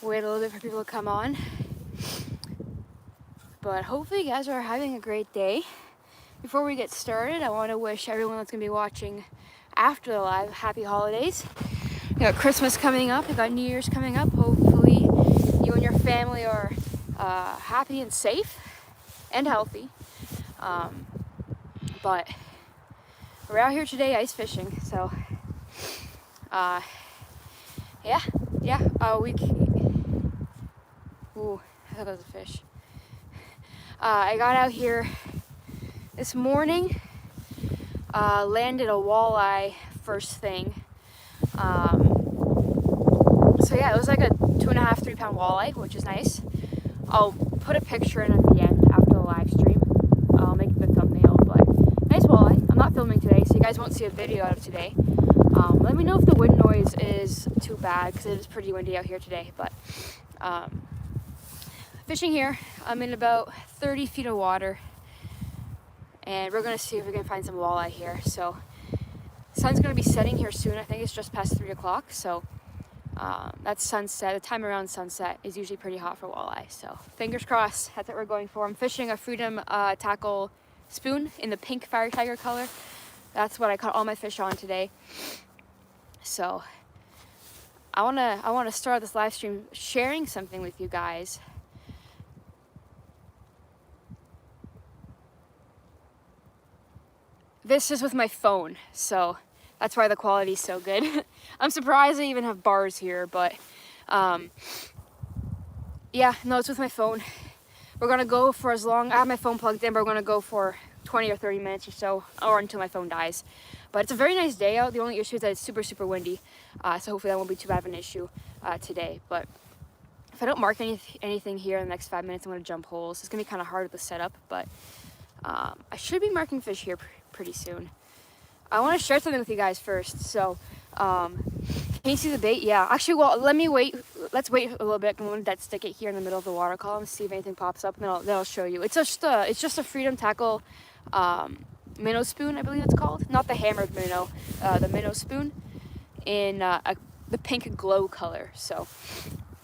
wait a little bit for people to come on. But hopefully you guys are having a great day. Before we get started, I want to wish everyone that's going to be watching after the live happy holidays. We got Christmas coming up, we got New Year's coming up. Hopefully you and your family are happy and safe and healthy. But we're out here today ice fishing, so ooh, I thought that was a fish. I got out here this morning, landed a walleye first thing. So yeah, it was like a 2.5, 3 pound walleye, which is nice. I'll put a picture in at the end after the live stream. I'll make the thumbnail, but nice walleye. I'm not filming today, so you guys won't see a video out of today. Let me know if the wind noise is too bad, because it is pretty windy out here today. But fishing here, I'm in about 30 feet of water, and we're gonna see if we can find some walleye here. So sun's gonna be setting here soon. I think it's just past 3 o'clock. So that's sunset. The time around sunset is usually pretty hot for walleye. So fingers crossed. That's what we're going for. I'm fishing a Freedom tackle spoon in the pink fire tiger color. That's what I caught all my fish on today. So I wanna start this live stream sharing something with you guys. This is with my phone, so that's why the quality is so good. I'm surprised I even have bars here, but yeah, no, it's with my phone. We're gonna go for as long, I have my phone plugged in, but we're gonna go for 20 or 30 minutes or so, or until my phone dies. But it's a very nice day out. The only issue is that it's super, super windy, so hopefully that won't be too bad of an issue today. But if I don't mark anything here in the next 5 minutes, I'm gonna jump holes. It's gonna be kind of hard with the setup, but I should be marking fish here pretty soon. I want to share something with you guys first. So, can you see the bait? Yeah. Actually, well, let's wait a little bit. I'm going to dead stick it here in the middle of the water column, see if anything pops up, and then I'll show you. It's just a Freedom tackle minnow spoon, I believe it's called. Not the hammered minnow, the minnow spoon in the pink glow color. So,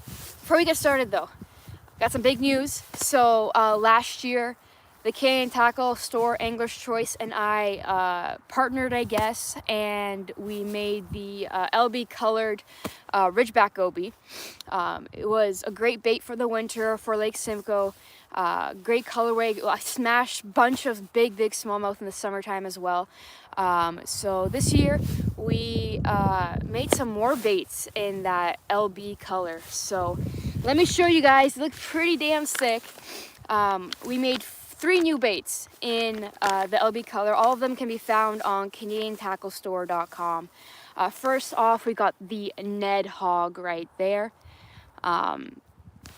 before we get started though, got some big news. So last year, the Canadian Tackle Store, Angler's Choice, and I partnered, I guess, and we made the LB colored Ridgeback Goby. It was a great bait for the winter for Lake Simcoe. Great colorway, a smash bunch of big smallmouth in the summertime as well. So this year we made some more baits in that LB color. So let me show you guys. They look pretty damn sick. We made 3 new baits in the LB color. All of them can be found on CanadianTackleStore.com. First off, we got the Ned Hog right there.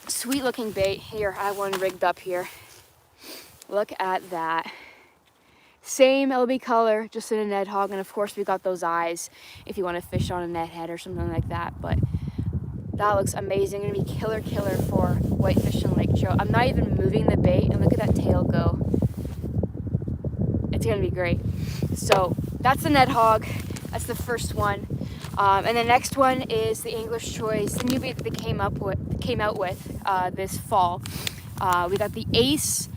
Sweet looking bait. Here, I have one rigged up here. Look at that. Same LB color, just in a Ned Hog. And of course, we got those eyes if you want to fish on a Ned head or something like that. But that looks amazing. Gonna be killer for whitefish and lake trout. I'm not even moving the bait, and look at that tail go. It's gonna be great. So that's the Ned Hog. That's the first one. And the next one is the Angler's Choice, the new bait that they came out with this fall. We got the Ace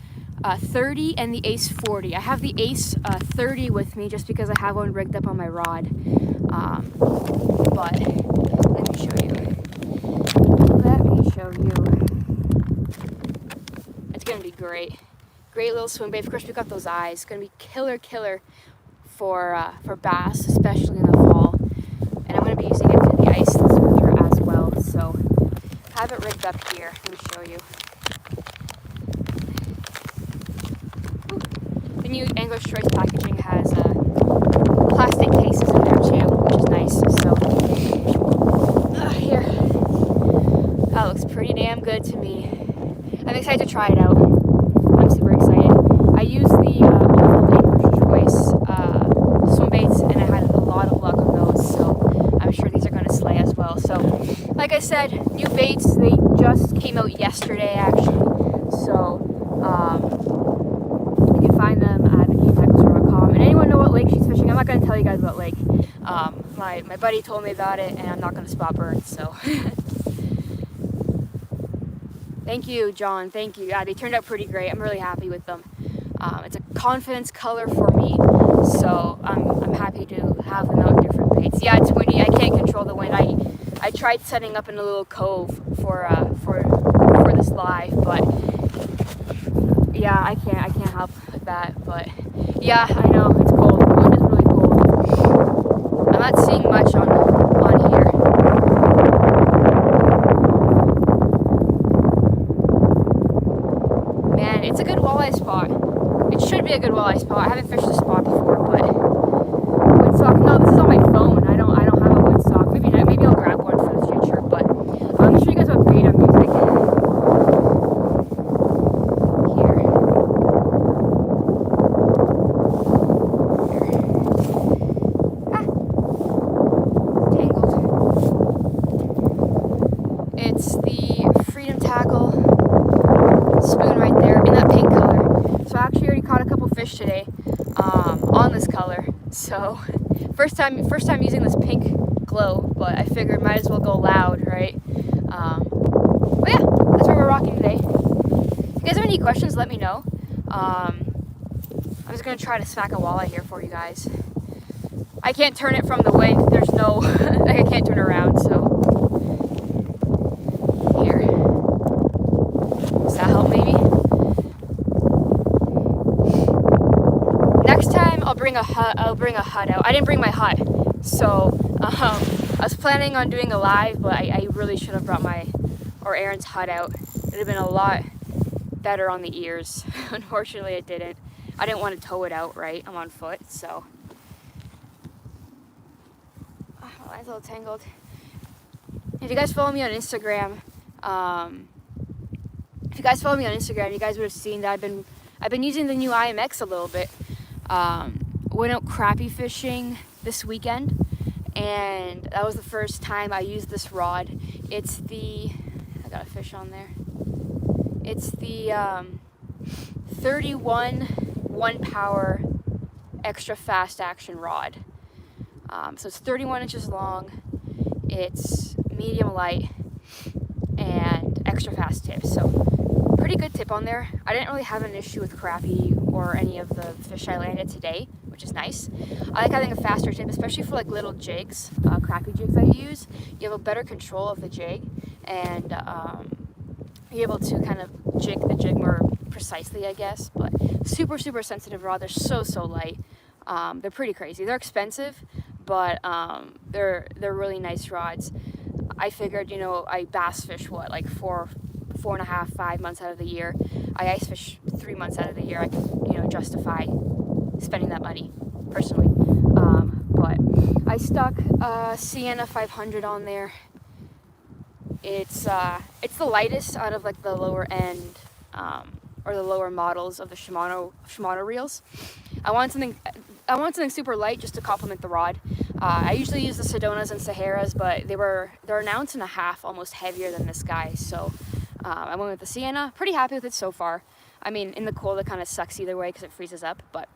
30 and the Ace 40. I have the Ace 30 with me just because I have one rigged up on my rod. But let me show you. It's gonna be great. Great little swim bait. Of course, we got those eyes. It's gonna be killer for bass, especially in the fall. And I'm gonna be using it through the ice this winter as well. So have it rigged up here. Let me show you. Ooh. The new Angler's Choice packaging has plastic cases in there too, which is nice. So here. That looks pretty damn good to me. I'm excited to try it out. I'm super excited. I used the Angler's Choice swim baits, and I had a lot of luck on those, so I'm sure these are going to slay as well. So, like I said, new baits, they just came out yesterday, actually. So, you can find them at CanadianTackleStore.com. And anyone know what lake she's fishing? I'm not going to tell you guys what lake. My buddy told me about it, and I'm not going to spot burn, so... Thank you, John. Thank you. Yeah, they turned out pretty great. I'm really happy with them. It's a confidence color for me, so I'm happy to have them out in different baits. Yeah, it's windy. I can't control the wind. I tried setting up in a little cove for this live, but yeah, I can't help with that. But yeah, I know it's cold. The wind is really cold. I'm not seeing much on here. Man, it's a good walleye spot. It should be a good walleye spot. I haven't fished this spot before, but windsock. No, this is on my phone. I don't have a windsock. Maybe not. Maybe I'll grab one for the future. But I'm gonna show you guys what bait I'm using here. Tangled. It's the Freedom Tackle spoon right there in that pink color. So I actually already caught a couple fish today on this color. So first time using this pink glow, but I figured might as well go loud, right? But yeah, that's what we're rocking today. If you guys have any questions, let me know. I'm just gonna try to smack a walleye here for you guys. I can't turn it from the wind. There's no, like I can't turn around, so. Here. Does that help maybe? Next time I'll bring a hut out. I didn't bring my hut, so I was planning on doing a live, but I really should have brought Aaron's hut out. It would have been a lot better on the ears. Unfortunately, it didn't. I didn't want to tow it out, right? I'm on foot, so. Oh, my line's a little tangled. If you guys follow me on Instagram, you guys would have seen that I've been using the new IMX a little bit. Went out crappie fishing this weekend, and that was the first time I used this rod. It's the, I got a fish on there. It's the 31 1 power extra fast action rod. So it's 31 inches long. It's medium light and extra fast tip. So pretty good tip on there. I didn't really have an issue with crappie or any of the fish I landed today, which is nice. I like having a faster tip, especially for like little jigs, crappie jigs that you use. You have a better control of the jig, and you're able to kind of jig the jig more precisely, I guess. But super sensitive rod. They're so light. They're pretty crazy. They're expensive, but they're really nice rods. I figured, I bass fish like 4.5, 5 months out of the year. I ice fish 3 months out of the year. I can, justify spending that money personally. But I stuck Sienna 500 on there. It's the lightest out of like the lower end or the lower models of the Shimano reels. I want something super light just to complement the rod. I usually use the Sedonas and Saharas, but they're an ounce and a half almost heavier than this guy, so I went with the Sienna. Pretty happy with it so far. I mean, in the cold it kind of sucks either way because it freezes up, but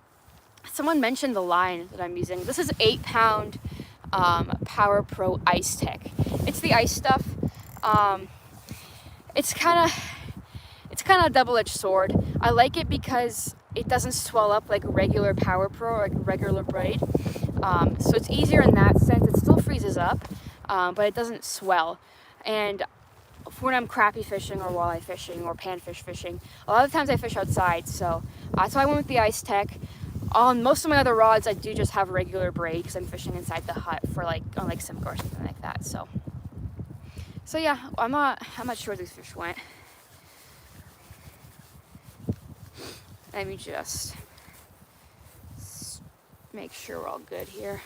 someone mentioned the line that I'm using. This is 8-pound Power Pro Ice Tech. It's the ice stuff. It's kind of a double-edged sword. I like it because it doesn't swell up like regular Power Pro or like regular braid. So it's easier in that sense. It still freezes up, but it doesn't swell. And when I'm crappie fishing or walleye fishing or panfish fishing, a lot of times I fish outside. So I went with the Ice Tech. On most of my other rods, I do just have regular braid because I'm fishing inside the hut for like on Lake Simcoe or something like that. So yeah, I'm not sure where these fish went. Let me just make sure we're all good here.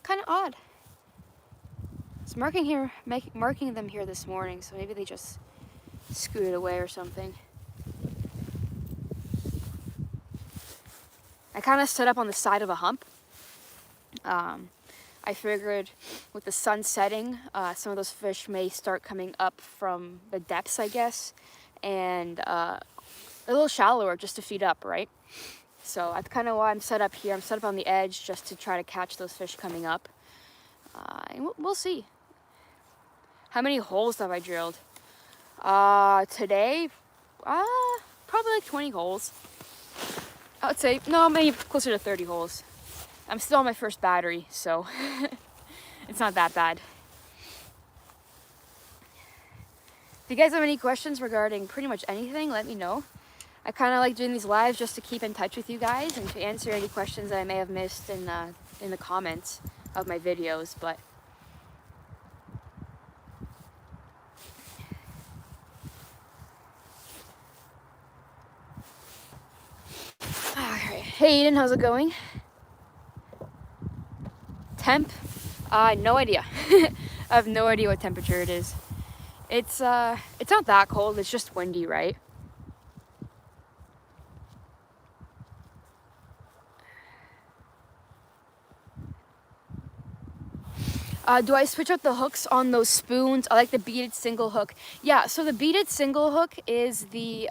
Kind of odd. It's marking them here this morning, so maybe they just scooted away or something. I kind of stood up on the side of a hump. I figured with the sun setting, some of those fish may start coming up from the depths, I guess, and a little shallower just to feed up, right? So that's kind of why I'm set up here. I'm set up on the edge just to try to catch those fish coming up. And we'll see. How many holes have I drilled? Today, probably like 20 holes. I would say, no, maybe closer to 30 holes. I'm still on my first battery, so it's not that bad. If you guys have any questions regarding pretty much anything, let me know. I kind of like doing these lives just to keep in touch with you guys and to answer any questions that I may have missed in the comments of my videos, but alright. Hey Eden, how's it going? Temp? No idea. I have no idea what temperature it is. It's not that cold, it's just windy, right? Do I switch out the hooks on those spoons? I like the beaded single hook. Yeah, so the beaded single hook is the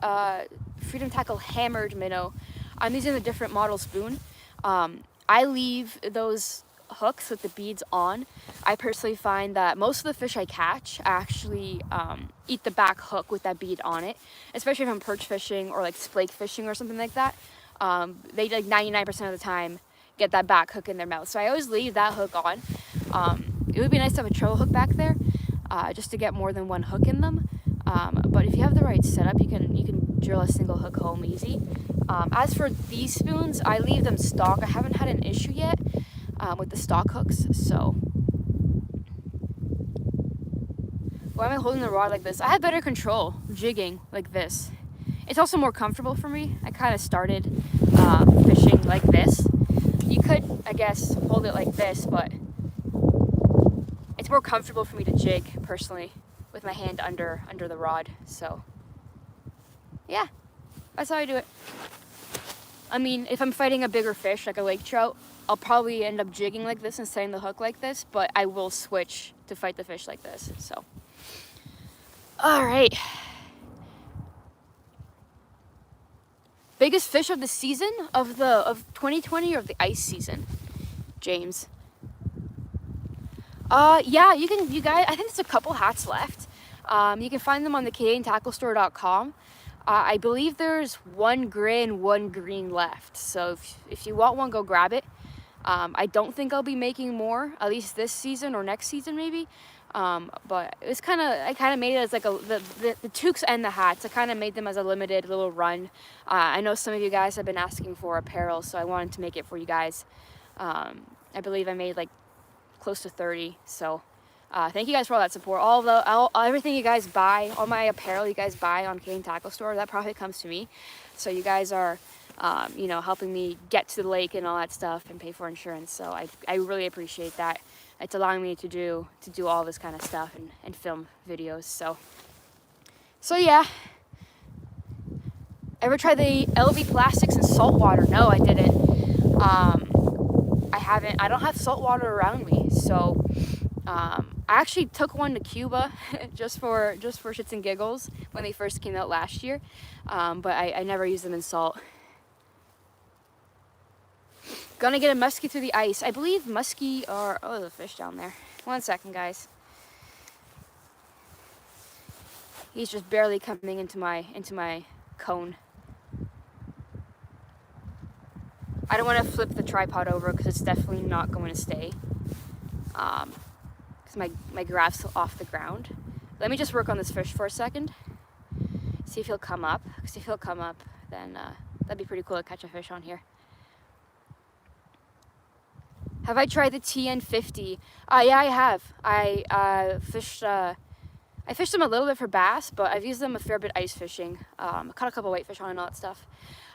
Freedom Tackle hammered minnow. I'm using a different model spoon. I leave those hooks with the beads on. I personally find that most of the fish I catch actually eat the back hook with that bead on it, especially if I'm perch fishing or like splake fishing or something like that. They like 99% of the time get that back hook in their mouth. So I always leave that hook on. It would be nice to have a treble hook back there, just to get more than one hook in them. But if you have the right setup, you can drill a single hook home easy. As for these spoons, I leave them stock. I haven't had an issue yet with the stock hooks. So why am I holding the rod like this? I have better control jigging like this. It's also more comfortable for me. I kind of started fishing like this. You could, I guess, hold it like this, but it's more comfortable for me to jig personally with my hand under the rod. So yeah, that's how I do it. I mean, if I'm fighting a bigger fish like a lake trout, I'll probably end up jigging like this and setting the hook like this, but I will switch to fight the fish like this. So all right, biggest fish of the season, of 2020, or of the ice season, James? Yeah, you guys, I think there's a couple hats left. You can find them on the CanadianTackleStore.com. I believe there's one gray and one green left. So if you want one, go grab it. I don't think I'll be making more, at least this season or next season maybe. But it was I kind of made it as like the toques and the hats. I kind of made them as a limited little run. I know some of you guys have been asking for apparel, so I wanted to make it for you guys. I believe I made like close to 30. So thank you guys for all that support. Everything you guys buy, all my apparel you guys buy on Canadian Tackle Store, that profit comes to me. So you guys are helping me get to the lake and all that stuff and pay for insurance. So I really appreciate that. It's allowing me to do all this kind of stuff and film videos. So yeah. Ever try the LV plastics in salt water? No, I didn't. I haven't. I don't have salt water around me, so I actually took one to Cuba just for shits and giggles when they first came out last year, but I never used them in salt. Gonna get a muskie through the ice. I believe muskie are... Oh, there's a fish down there. 1 second, guys. He's just barely coming into my cone. I don't want to flip the tripod over because it's definitely not going to stay. Because my graph's off the ground. Let me just work on this fish for a second. See if he'll come up. Because if he'll come up, then that'd be pretty cool to catch a fish on here. Have I tried the TN50? Yeah, I have. I fished them a little bit for bass, but I've used them a fair bit ice fishing. I caught a couple whitefish on and all that stuff.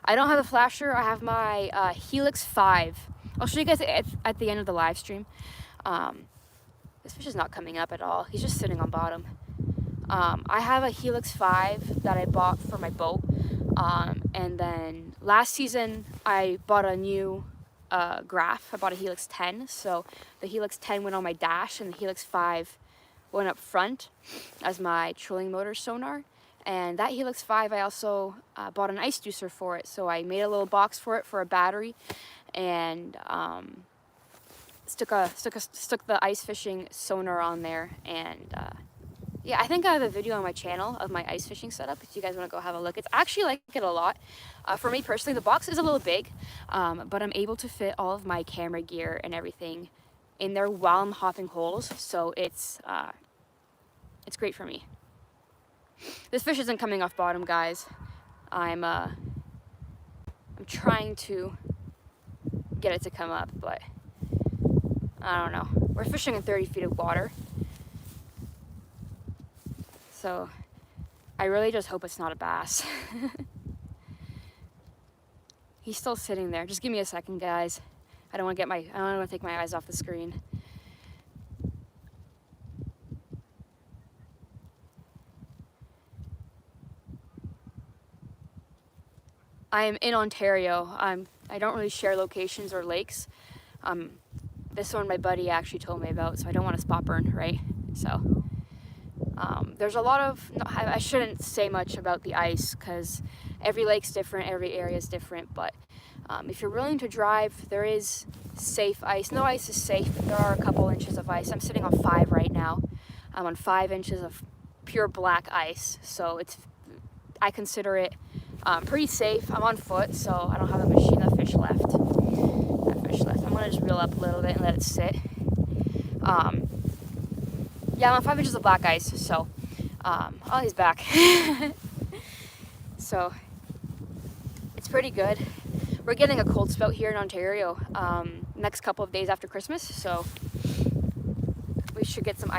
I don't have a flasher. I have my Helix 5. I'll show you guys at the end of the live stream. This fish is not coming up at all. He's just sitting on bottom. I have a Helix 5 that I bought for my boat. And then last season, I bought a new graph. I bought a Helix 10. So the Helix 10 went on my dash, and the Helix 5 went up front as my trolling motor sonar. And that Helix 5, I also bought an ice juicer for it. So I made a little box for it for a battery, and stuck the ice fishing sonar on there. And yeah, I think I have a video on my channel of my ice fishing setup if you guys want to go have a look. It's actually like it a lot. For me personally, the box is a little big, but I'm able to fit all of my camera gear and everything in there while I'm hopping holes, so it's great for me. This fish isn't coming off bottom, guys. I'm trying to get it to come up, but I don't know. We're fishing in 30 feet of water, so I really just hope it's not a bass. He's still sitting there. Just give me a second, guys. I don't want to take my eyes off the screen. I am in Ontario. I don't really share locations or lakes. This one my buddy actually told me about, so I don't want to spot burn, right? So there's a lot of, I shouldn't say much about the ice because every lake's different, every area is different, but if you're willing to drive, there is safe ice. No ice is safe, but there are a couple inches of ice. I'm sitting on 5 right now. I'm on 5 inches of pure black ice, so I consider it pretty safe. I'm on foot, so I don't have a machine of fish left. I'm gonna just reel up a little bit and let it sit. Yeah, I'm on 5 inches of black ice, so oh, he's back. So it's pretty good. We're getting a cold spout here in Ontario next couple of days after Christmas, so we should get some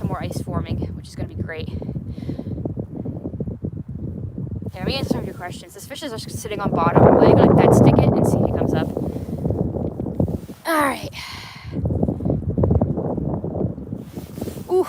more ice forming, which is going to be great. Yeah, let me answer some of your questions. This fish is just sitting on bottom. I'm really going to dead stick it and see if he comes up. All right. Ooh.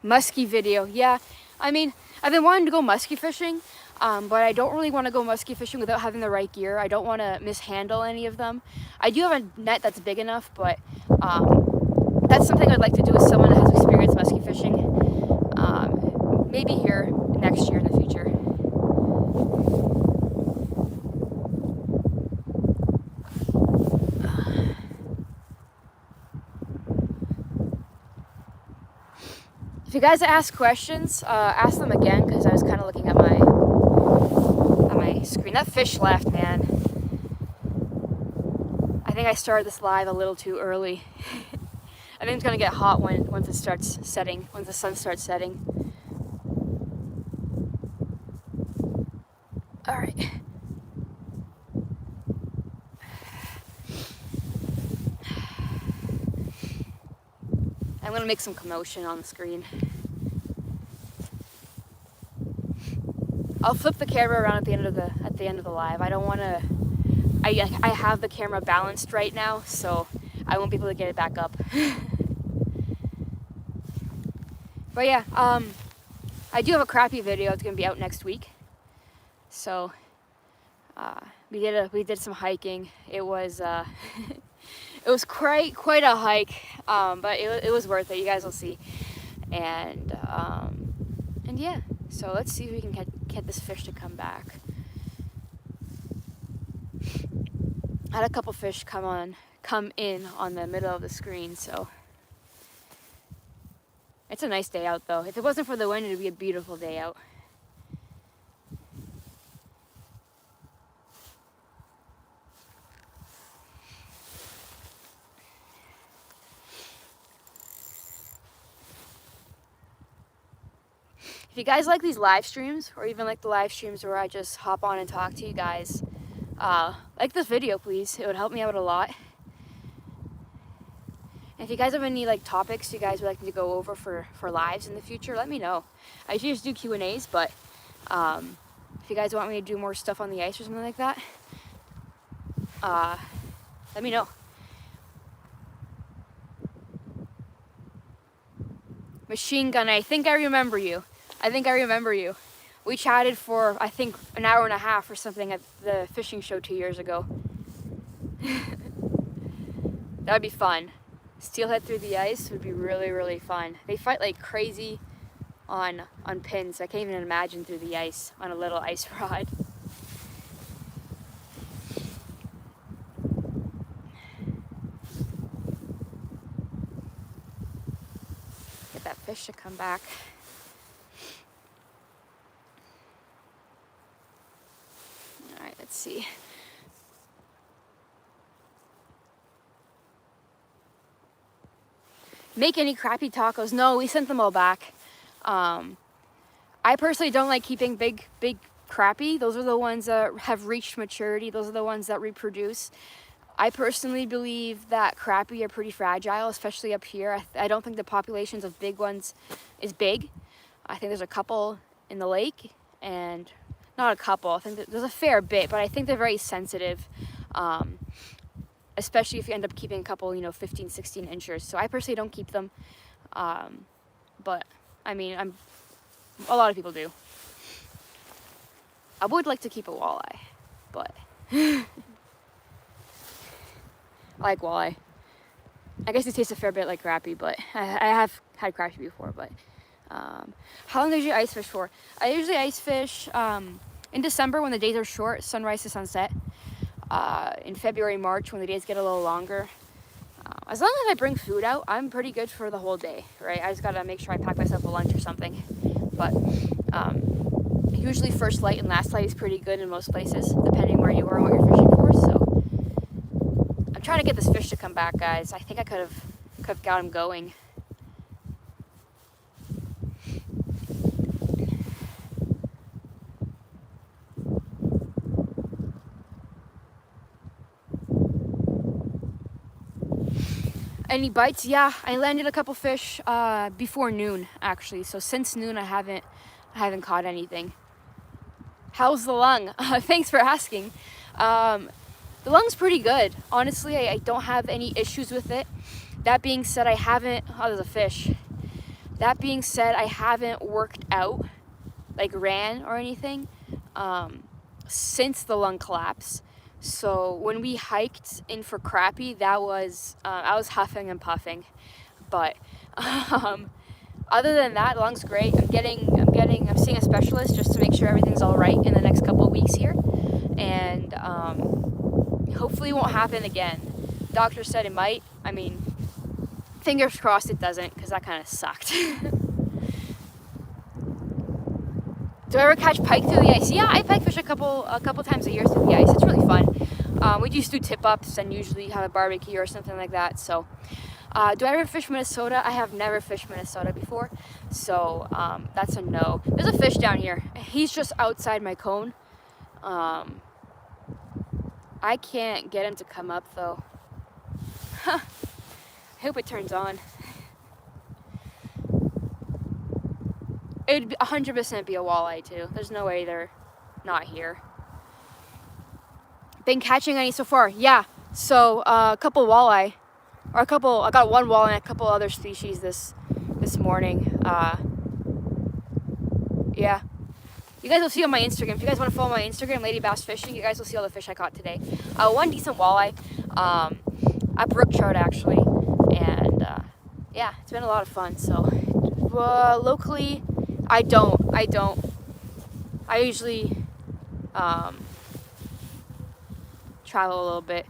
Muskie video. Yeah, I mean, I've been wanting to go muskie fishing, but I don't really want to go muskie fishing without having the right gear. I don't want to mishandle any of them. I do have a net that's big enough, but that's something I'd like to do with someone that has experienced muskie fishing. Maybe here next year in the future. If you guys ask questions, ask them again, because I was kind of looking at my screen. That fish left, man. I think I started this live a little too early. I think it's gonna get hot once it starts setting, once the sun starts setting. All right. I'm gonna make some commotion on the screen. I'll flip the camera around at the end of the live. I don't want to. I have the camera balanced right now, so I won't be able to get it back up. But yeah, I do have a crappie video. It's gonna be out next week. So we did some hiking. It was it was quite a hike, but it was worth it. You guys will see. And yeah, so let's see if we can get this fish to come back. I had a couple fish come in on the middle of the screen, so it's a nice day out though. If it wasn't for the wind, it'd be a beautiful day out. If you guys like these live streams, or even like the live streams where I just hop on and talk to you guys, like this video, please. It would help me out a lot. And if you guys have any like topics you guys would like me to go over for lives in the future, let me know. I usually just do Q&As, but if you guys want me to do more stuff on the ice or something like that, let me know. Machine Gun, I think I remember you. We chatted for, I think, an hour and a half or something at the fishing show 2 years ago. That'd be fun. Steelhead through the ice would be really, really fun. They fight like crazy on pins. I can't even imagine through the ice on a little ice rod. Get that fish to come back. All right, let's see. Make any crappie tacos? No, we sent them all back. I personally don't like keeping big crappie. Those are the ones that have reached maturity. Those are the ones that reproduce. I personally believe that crappie are pretty fragile, especially up here. I don't think the populations of big ones is big. I think there's a couple in the lake, and not a couple. I think there's a fair bit, but I think they're very sensitive. Especially if you end up keeping a couple, 15, 16 inches. So I personally don't keep them. But, I mean, a lot of people do. I would like to keep a walleye, but I like walleye. I guess it tastes a fair bit like crappie, but I have had crappie before, but how long do you ice fish for? I usually ice fish in December when the days are short, sunrise to sunset. In February, March, when the days get a little longer. As long as I bring food out, I'm pretty good for the whole day, right? I just gotta make sure I pack myself a lunch or something. But usually first light and last light is pretty good in most places, depending where you are and what you're fishing for. So I'm trying to get this fish to come back, guys. I think I could have got him going. Any bites? Yeah, I landed a couple fish before noon, actually. So since noon, I haven't caught anything. How's the lung? Thanks for asking. The lung's pretty good. Honestly, I don't have any issues with it. That being said, I haven't. Oh, there's a fish. That being said, I haven't worked out, like ran or anything, since the lung collapse. So when we hiked in for crappie, that was I was huffing and puffing, but other than that, the lung's great. I'm seeing a specialist just to make sure everything's all right in the next couple of weeks here, and hopefully it won't happen again. Doctor said it might. I mean, fingers crossed it doesn't, because that kind of sucked. Do I ever catch pike through the ice? Yeah, I pike fish a couple times a year through the ice. It's really fun. We just do tip-ups and usually have a barbecue or something like that. So, do I ever fish Minnesota? I have never fished Minnesota before. So, that's a no. There's a fish down here. He's just outside my cone. I can't get him to come up, though. I hope it turns on. It would 100% be a walleye too. There's no way they're not here. Been catching any so far? Yeah. So a couple walleye, I got one walleye and a couple other species this morning. Yeah. You guys will see on my Instagram. If you guys want to follow my Instagram, Ladybass Fishing, you guys will see all the fish I caught today. One decent walleye, a brook trout actually, and yeah, it's been a lot of fun. So locally, I don't. I usually travel a little bit.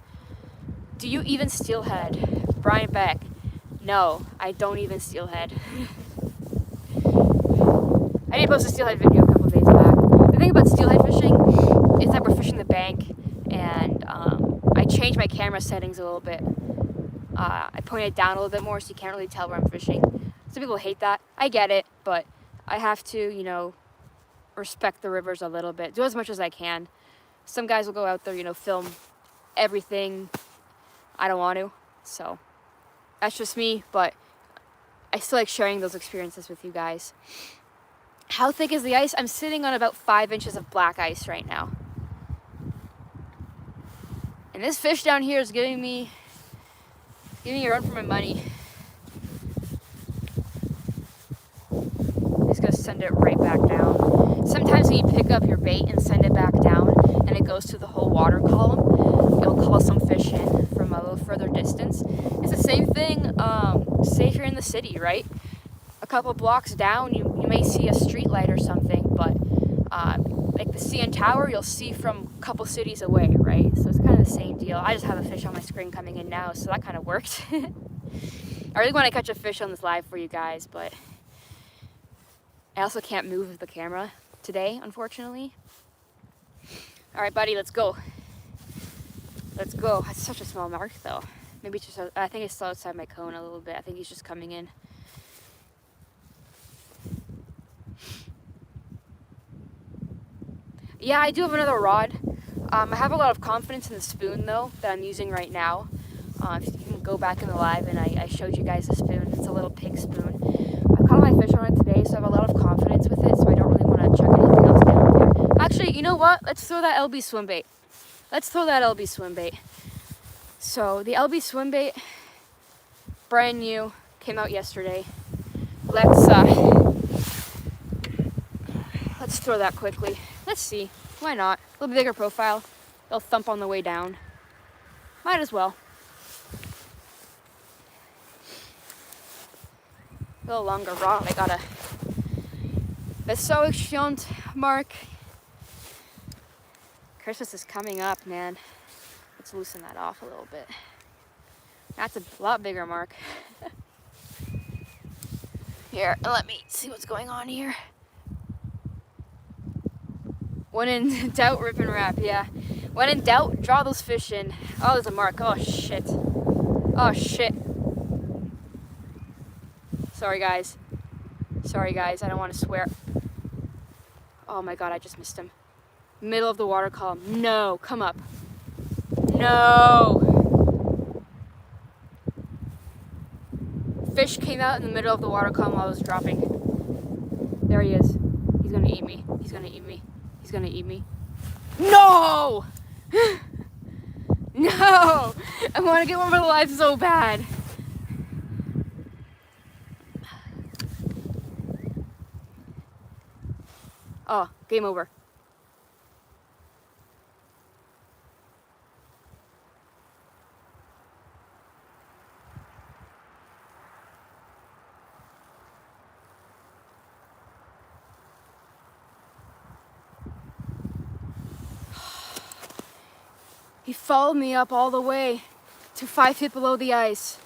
Do you even steelhead? Brian Beck. No, I don't even steelhead. I did post a steelhead video a couple days back. The thing about steelhead fishing is that we're fishing the bank, and I changed my camera settings a little bit. I point it down a little bit more so you can't really tell where I'm fishing. Some people hate that. I get it, but I have to, respect the rivers a little bit. Do as much as I can. Some guys will go out there, film everything. I don't want to. So that's just me, but I still like sharing those experiences with you guys. How thick is the ice? I'm sitting on about 5 inches of black ice right now. And this fish down here is giving me a run for my money. Just gonna send it right back down. Sometimes when you pick up your bait and send it back down and it goes through the whole water column, it'll call some fish in from a little further distance. It's the same thing, say if you're in the city, right? A couple blocks down, you may see a street light or something, but like the CN Tower, you'll see from a couple cities away, right? So it's kind of the same deal. I just have a fish on my screen coming in now, so that kind of worked. I really want to catch a fish on this live for you guys, but I also can't move the camera today, unfortunately. All right, buddy, let's go. Let's go. That's such a small mark, though. Maybe it's just, I think it's still outside my cone a little bit. I think he's just coming in. Yeah, I do have another rod. I have a lot of confidence in the spoon, though, that I'm using right now. If you can go back in the live, and I showed you guys the spoon. It's a little pig spoon. I caught my fish on it today, so I have a lot of confidence with it, so I don't really want to chuck anything else down there. Actually, you know what? Let's throw that LB swim bait. Let's throw that LB swim bait. So, the LB swim bait, brand new, came out yesterday. Let's throw that quickly. Let's see. Why not? A little bigger profile. They'll thump on the way down. Might as well. A little longer rod. I got the so extent mark. Christmas is coming up, man. Let's loosen that off a little bit. That's a lot bigger mark. Here, let me see what's going on here. When in doubt, rip and wrap, yeah. When in doubt, draw those fish in. Oh, there's a mark. Oh, shit. Oh, shit. Sorry, guys. Sorry, guys. I don't want to swear. Oh, my God. I just missed him. Middle of the water column. No. Come up. No. Fish came out in the middle of the water column while I was dropping. There he is. He's going to eat me. He's going to eat me. He's gonna eat me. No! No! I want to get one for the live so bad. Oh, game over. He followed me up all the way to 5 feet below the ice.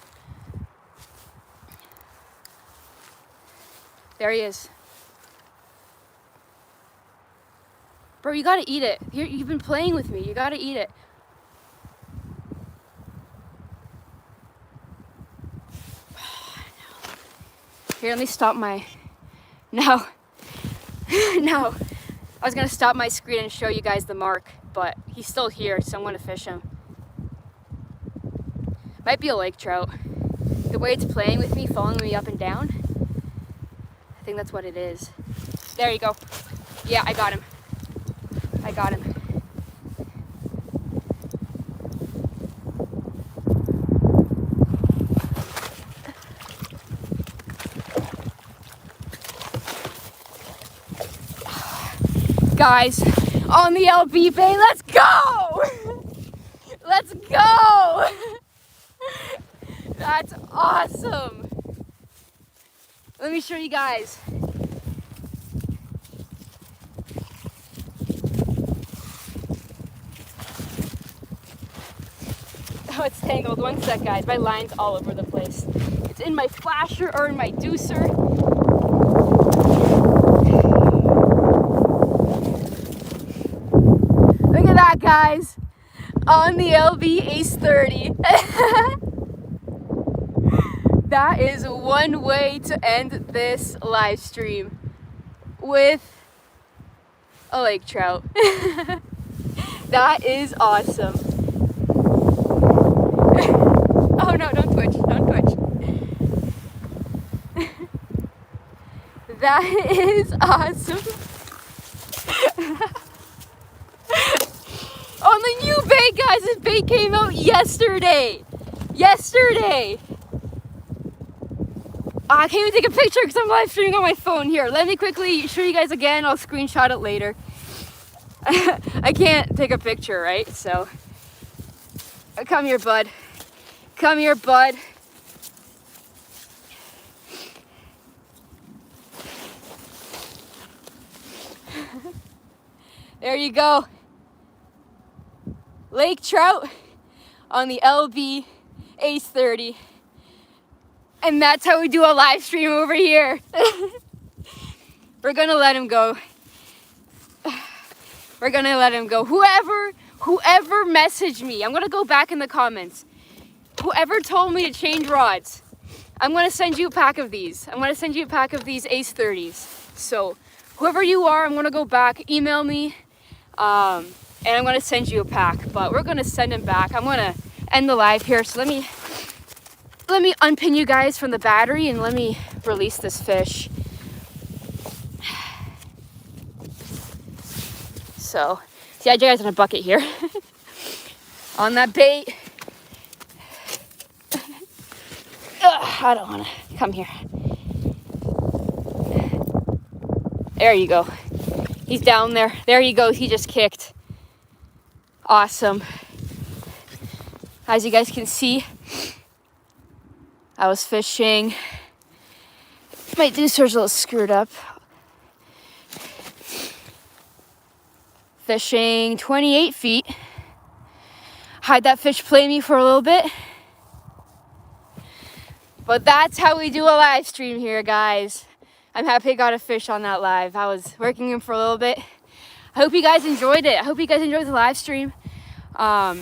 There he is. Bro, you gotta eat it. You've been playing with me. You gotta eat it. Here, let me stop my... No. No. I was gonna stop my screen and show you guys the mark, but he's still here, so I'm gonna fish him. Might be a lake trout. The way it's playing with me, following me up and down, I think that's what it is. There you go. Yeah, I got him. I got him. Guys, on the LB bay, let's go! Let's go! That's awesome. Let me show you guys. Oh, it's tangled. One sec, guys. My line's all over the place. It's in my flasher or in my deucer. Look at that, guys. On the LB Ace 30. That is one way to end this live stream with a lake trout. That is awesome. Oh no, don't twitch, don't twitch. That is awesome. On the new bait, guys, this bait came out yesterday. Yesterday. I can't even take a picture because I'm live streaming on my phone. Here, let me quickly show you guys again. I'll screenshot it later. I can't take a picture, right? So, come here, bud. Come here, bud. There you go. Lake trout on the LB Ace 30. And that's how we do a live stream over here. We're gonna let him go. We're gonna let him go. Whoever messaged me, I'm gonna go back in the comments. Whoever told me to change rods, I'm gonna send you a pack of these. I'm gonna send you a pack of these Ace 30s. So whoever you are, I'm gonna go back, email me, and I'm gonna send you a pack. But we're gonna send him back. I'm gonna end the live here. So let me unpin you guys from the battery and let me release this fish. So, see, I had you guys in a bucket here. On that bait. I don't want to come here. There you go. He's down there. There he goes. He just kicked. Awesome. As you guys can see, I was fishing. My deucer's a little screwed up. Fishing 28 feet. Had that fish play me for a little bit. But that's how we do a live stream here, guys. I'm happy I got a fish on that live. I was working him for a little bit. I hope you guys enjoyed it. I hope you guys enjoyed the live stream. That's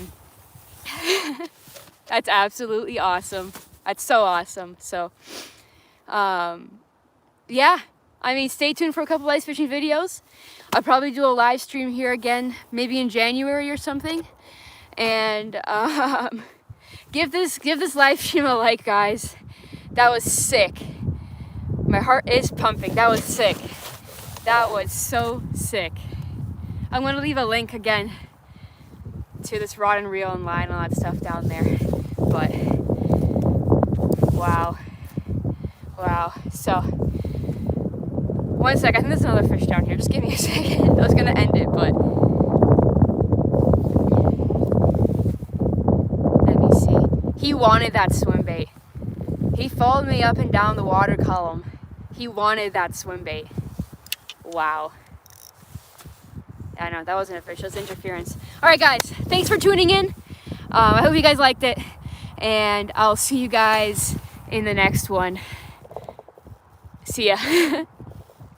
absolutely awesome. That's so awesome. So, yeah. I mean, stay tuned for a couple ice fishing videos. I'll probably do a live stream here again, maybe in January or something. And give this live stream a like, guys. That was sick. My heart is pumping. That was sick. That was so sick. I'm gonna leave a link again to this rod and reel and line and all that stuff down there. But wow. So. One sec, I think there's another fish down here. Just give me a second. I was gonna end it, but let me see. He wanted that swim bait. He followed me up and down the water column. He wanted that swim bait. Wow. I know, that wasn't a fish, that was interference. Alright guys, thanks for tuning in. I hope you guys liked it. And I'll see you guys in the next one. See ya.